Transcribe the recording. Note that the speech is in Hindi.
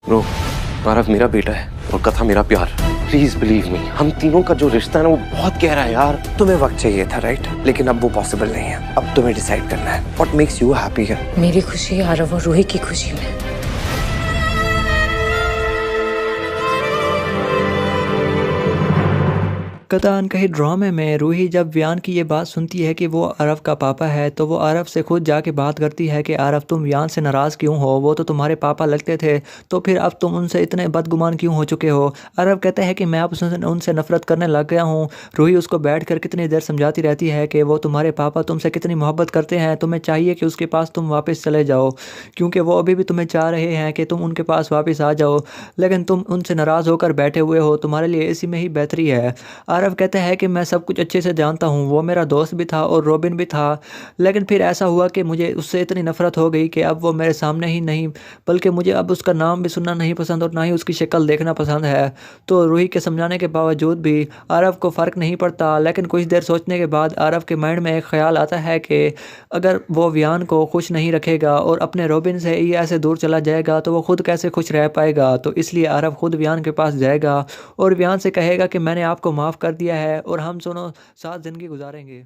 ब्रो, पारव मेरा बेटा है और कथा मेरा प्यार। प्लीज बिलीव मी, हम तीनों का जो रिश्ता है ना वो बहुत गहरा है यार। तुम्हें वक्त चाहिए था, राइट? लेकिन अब वो पॉसिबल नहीं है। अब तुम्हें डिसाइड करना है व्हाट मेक्स यू हैप्पी है। मेरी खुशी आरव और रूही की खुशी में। कथा अनकही ड्रामे में रूही जब वियान की ये बात सुनती है कि वो आरव का पापा है तो वो आरव से खुद जाके बात करती है कि आरव तुम वियान से नाराज़ क्यों हो, वो तो तुम्हारे पापा लगते थे, तो फिर अब तुम उनसे इतने बदगुमान क्यों हो चुके हो। आरव कहते हैं कि मैं अब उनसे नफरत करने लग गया हूँ। रूही उसको बैठ कर कितनी देर समझाती रहती है कि वो तुम्हारे पापा तुमसे कितनी मोहब्बत करते हैं, तुम्हें चाहिए कि उसके पास तुम वापस चले जाओ क्योंकि वो अभी भी तुम्हें चाह रहे हैं कि तुम उनके पास वापस आ जाओ, लेकिन तुम उनसे नाराज़ होकर बैठे हुए हो, तुम्हारे लिए इसी में ही बेहतरी है। आरव कहता है कि मैं सब कुछ अच्छे से जानता हूँ, वो मेरा दोस्त भी था और रॉबिन भी था, लेकिन फिर ऐसा हुआ कि मुझे उससे इतनी नफरत हो गई कि अब वो मेरे सामने ही नहीं, बल्कि मुझे अब उसका नाम भी सुनना नहीं पसंद और ना ही उसकी शक्ल देखना पसंद है। तो रूही के समझाने के बावजूद भी आरव को फ़र्क नहीं पड़ता, लेकिन कुछ देर सोचने के बाद आरव के माइंड में एक ख्याल आता है कि अगर वो वियान को खुश नहीं रखेगा और अपने रॉबिन से ही ऐसे दूर चला जाएगा तो वो खुद कैसे खुश रह पाएगा। तो इसलिए आरव खुद वियान के पास जाएगा और वियान से कहेगा कि मैंने आपको माफ़ कर दिया है और हम दोनों साथ ज़िंदगी गुजारेंगे।